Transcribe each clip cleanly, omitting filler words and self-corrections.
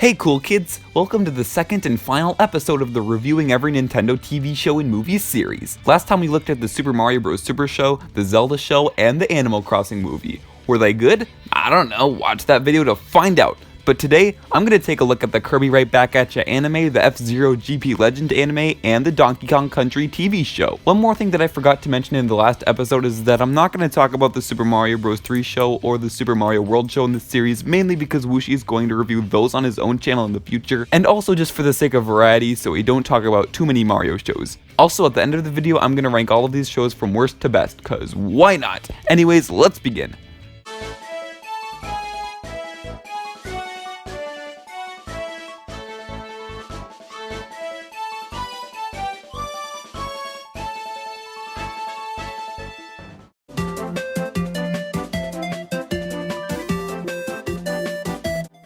Hey cool kids, welcome to the second and final episode of the Reviewing Every Nintendo TV Show and Movies series. Last time we looked at the Super Mario Bros. Super Show, the Zelda Show, and the Animal Crossing movie. Were they good? I don't know, watch that video to find out. But today, I'm going to take a look at the Kirby Right Back At Ya anime, the FZero GP Legends anime, and the Donkey Kong Country TV show. One more thing that I forgot to mention in the last episode is that I'm not going to talk about the Super Mario Bros. 3 show or the Super Mario World show in this series, mainly because Wushi is going to review those on his own channel in the future, and also just for the sake of variety so we don't talk about too many Mario shows. Also, at the end of the video, I'm going to rank all of these shows from worst to best, cause why not? Anyways, let's begin.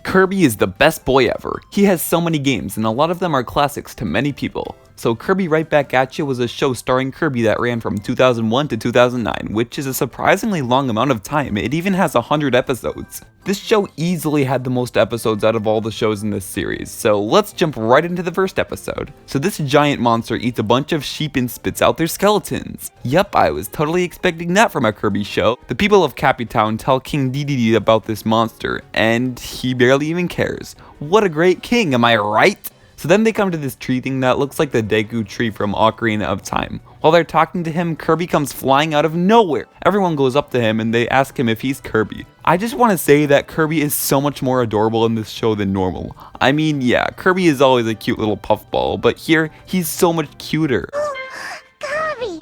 Kirby is the best boy ever. He has so many games, and a lot of them are classics to many people. So Kirby Right Back At Ya was a show starring Kirby that ran from 2001 to 2009, which is a surprisingly long amount of time. It even has 100 episodes. This show easily had the most episodes out of all the shows in this series, so let's jump right into the first episode. So this giant monster eats a bunch of sheep and spits out their skeletons. Yep, I was totally expecting that from a Kirby show. The people of Cappytown tell King Dedede about this monster, and he barely even cares. What a great king, am I right? So then they come to this tree thing that looks like the Deku tree from Ocarina of Time. While they're talking to him, Kirby comes flying out of nowhere. Everyone goes up to him and they ask him if he's Kirby. I just want to say that Kirby is so much more adorable in this show than normal. I mean, yeah, Kirby is always a cute little puffball, but here, he's so much cuter. Kirby!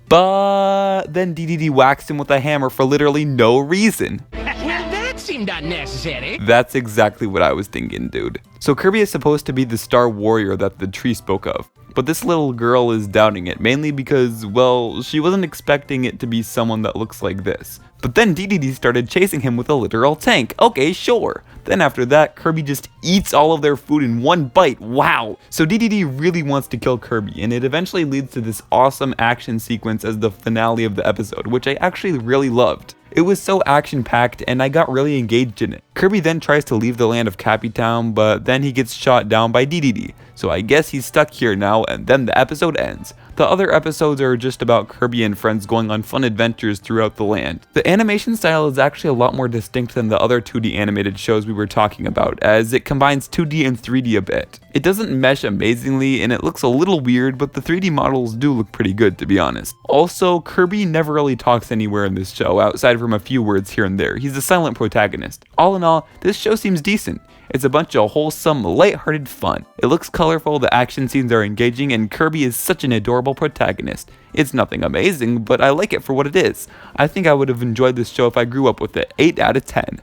But then Dedede whacks him with a hammer for literally no reason. That seemed unnecessary. That's exactly what I was thinking, dude. So Kirby is supposed to be the star warrior that the tree spoke of, but this little girl is doubting it, mainly because, well, she wasn't expecting it to be someone that looks like this. But then Dedede started chasing him with a literal tank. Okay, sure. Then after that, Kirby just eats all of their food in one bite. Wow. So Dedede really wants to kill Kirby, and it eventually leads to this awesome action sequence as the finale of the episode, which I actually really loved. It was so action-packed, and I got really engaged in it. Kirby then tries to leave the land of Cappytown, but then he gets shot down by Dedede. So I guess he's stuck here now, and then the episode ends. The other episodes are just about Kirby and friends going on fun adventures throughout the land. The animation style is actually a lot more distinct than the other 2D animated shows we were talking about, as it combines 2D and 3D a bit. It doesn't mesh amazingly, and it looks a little weird, but the 3D models do look pretty good, to be honest. Also, Kirby never really talks anywhere in this show, outside from a few words here and there. He's a silent protagonist. All in all, this show seems decent. It's a bunch of wholesome, light-hearted fun. It looks colorful, the action scenes are engaging, and Kirby is such an adorable protagonist. It's nothing amazing, but I like it for what it is. I think I would have enjoyed this show if I grew up with it. 8 out of 10.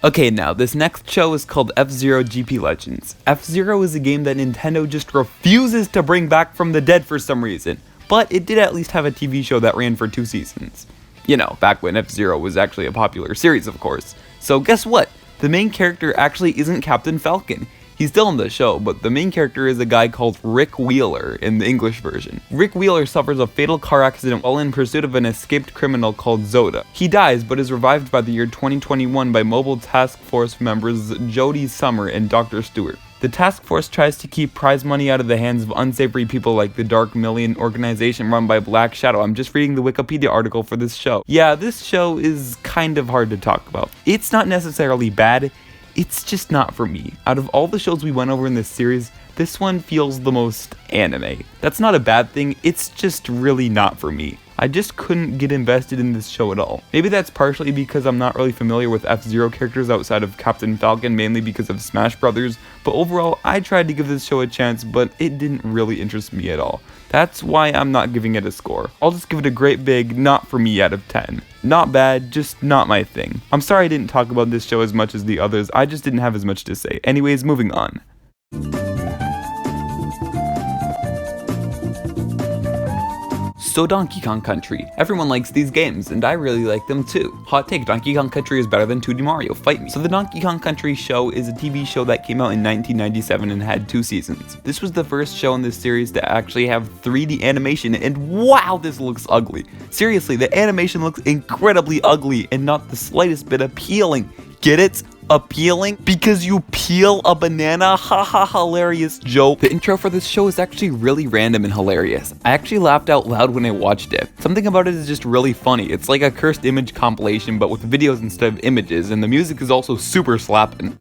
Okay, now, this next show is called FZero GP Legends. FZero is a game that Nintendo just refuses to bring back from the dead for some reason. But it did at least have a TV show that ran for 2 seasons. You know, back when F-Zero was actually a popular series, of course. So guess what? The main character actually isn't Captain Falcon. He's still in the show, but the main character is a guy called Rick Wheeler in the English version. Rick Wheeler suffers a fatal car accident while in pursuit of an escaped criminal called Zoda. He dies, but is revived by the year 2021 by Mobile Task Force members Jody Summer and Dr. Stewart. The task force tries to keep prize money out of the hands of unsavory people like the Dark Million organization run by Black Shadow. I'm just reading the Wikipedia article for this show. Yeah, this show is kind of hard to talk about. It's not necessarily bad, it's just not for me. Out of all the shows we went over in this series, this one feels the most anime. That's not a bad thing, it's just really not for me. I just couldn't get invested in this show at all. Maybe that's partially because I'm not really familiar with F-Zero characters outside of Captain Falcon, mainly because of Smash Brothers, but overall, I tried to give this show a chance, but it didn't really interest me at all. That's why I'm not giving it a score. I'll just give it a great big not for me out of 10. Not bad, just not my thing. I'm sorry I didn't talk about this show as much as the others, I just didn't have as much to say. Anyways, moving on. So Donkey Kong Country. Everyone likes these games, and I really like them too. Hot take, Donkey Kong Country is better than 2D Mario, fight me. So the Donkey Kong Country show is a TV show that came out in 1997 and had 2 seasons. This was the first show in this series to actually have 3D animation, and wow, this looks ugly. Seriously, the animation looks incredibly ugly and not the slightest bit appealing. Get it? Appealing? Because you peel a banana? Haha, hilarious joke. The intro for this show is actually really random and hilarious. I actually laughed out loud when I watched it. Something about it is just really funny. It's like a cursed image compilation but with videos instead of images, and the music is also super slapping.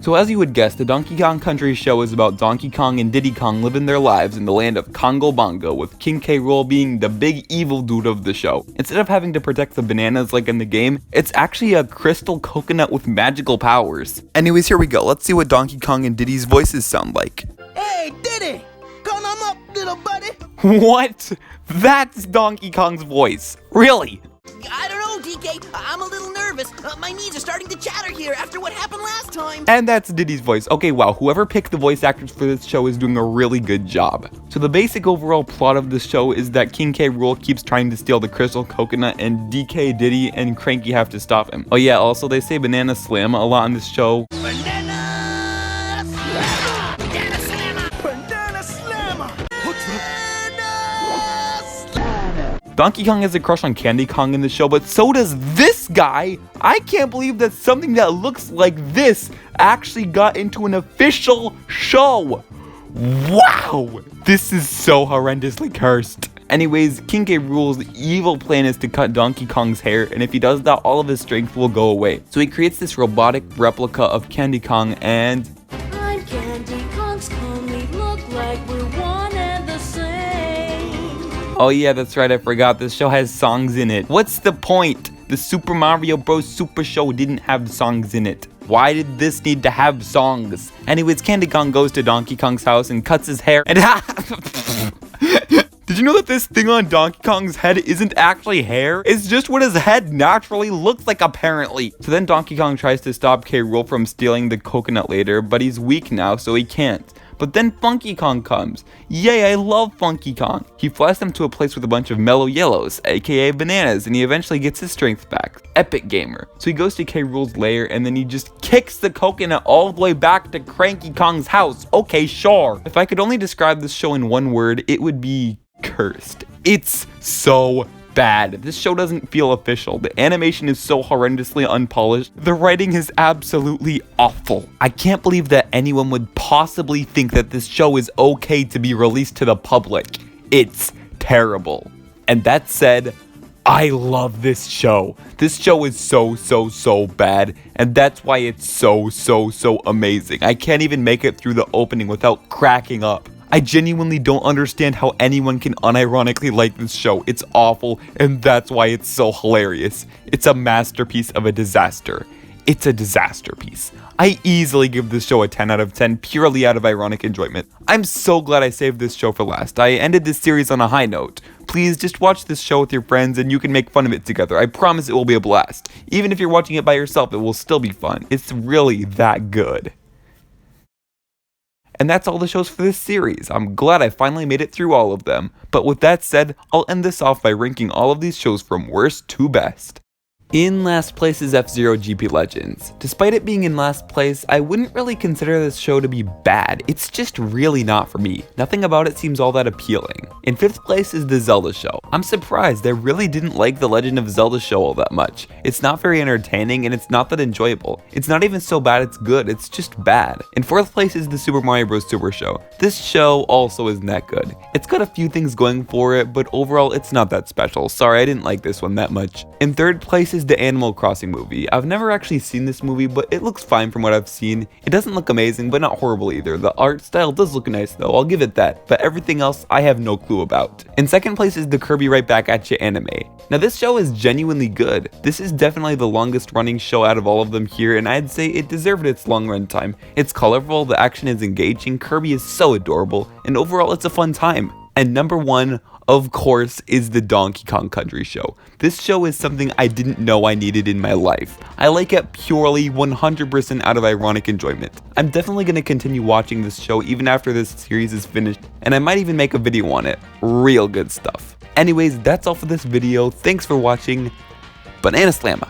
So as you would guess, the Donkey Kong Country show is about Donkey Kong and Diddy Kong living their lives in the land of Congo Bongo, with King K. Rool being the big evil dude of the show. Instead of having to protect the bananas like in the game, it's actually a crystal coconut with magical powers. Anyways, here we go. Let's see what Donkey Kong and Diddy's voices sound like. Hey, Diddy! Come on up, little buddy! What? That's Donkey Kong's voice. Really? I don't know, DK. I'm a little nervous. My knees are starting to chatter here after what happened last time. And that's Diddy's voice. Okay, wow, whoever picked the voice actors for this show is doing a really good job. So the basic overall plot of this show is that King K. Rool keeps trying to steal the crystal coconut, and DK, Diddy, and Cranky have to stop him. Oh yeah, also they say Banana Slam a lot in this show. Banana Slammer! Banana Slammer! Banana Slammer! Donkey Kong has a crush on Candy Kong in the show, but so does this guy! I can't believe that something that looks like this actually got into an official show! Wow! This is so horrendously cursed. Anyways, King K. Rool's evil plan is to cut Donkey Kong's hair, and if he does that, all of his strength will go away. So he creates this robotic replica of Candy Kong, and I'm Candy Kong's Kong, we look like we're one and the same. oh yeah, that's right, I forgot, this show has songs in it. What's the point? The Super Mario Bros. Super Show didn't have songs in it. Why did this need to have songs? Anyways, Candy Kong goes to Donkey Kong's house and cuts his hair, and did you know that this thing on Donkey Kong's head isn't actually hair? It's just what his head naturally looks like, apparently. So then Donkey Kong tries to stop K. Rool from stealing the coconut later, but he's weak now, so he can't. But then Funky Kong comes. Yay, I love Funky Kong. He flies them to a place with a bunch of mellow yellows, aka bananas, and he eventually gets his strength back. Epic gamer. So he goes to K. Rool's lair, and then he just kicks the coconut all the way back to Cranky Kong's house. Okay, sure. If I could only describe this show in one word, it would be cursed. It's so bad. This show doesn't feel official. The animation is so horrendously unpolished. The writing is absolutely awful. I can't believe that anyone would possibly think that this show is okay to be released to the public. It's terrible. And that said, I love this show. This show is so bad, and that's why it's so amazing. I can't even make it through the opening without cracking up. I genuinely don't understand how anyone can unironically like this show. It's awful, and that's why it's so hilarious. It's a masterpiece of a disaster. It's a disaster piece. I easily give this show a 10 out of 10 purely out of ironic enjoyment. I'm so glad I saved this show for last. I ended this series on a high note. Please just watch this show with your friends and you can make fun of it together. I promise it will be a blast. Even if you're watching it by yourself, it will still be fun. It's really that good. And that's all the shows for this series. I'm glad I finally made it through all of them. But with that said, I'll end this off by ranking all of these shows from worst to best. In last place is FZero GP Legends. Despite it being in last place, I wouldn't really consider this show to be bad. It's just really not for me. Nothing about it seems all that appealing. In 5th place is The Zelda Show. I'm surprised, I really didn't like The Legend of Zelda show all that much. It's not very entertaining and it's not that enjoyable. It's not even so bad it's good, it's just bad. In 4th place is The Super Mario Bros. Super Show. This show also isn't that good. It's got a few things going for it, but overall it's not that special. Sorry, I didn't like this one that much. In 3rd place is the Animal Crossing movie. I've never actually seen this movie, but it looks fine from what I've seen. It doesn't look amazing, but not horrible either. The art style does look nice though, I'll give it that, but everything else I have no clue about. In 2nd place is the Kirby Right Back At Ya anime. Now this show is genuinely good. This is definitely the longest running show out of all of them here, and I'd say it deserved its long run time. It's colorful, the action is engaging, Kirby is so adorable, and overall it's a fun time. And number 1, of course, is the Donkey Kong Country show. This show is something I didn't know I needed in my life. I like it purely 100% out of ironic enjoyment. I'm definitely going to continue watching this show even after this series is finished, and I might even make a video on it. Real good stuff. Anyways, that's all for this video. Thanks for watching. Banana Slamma.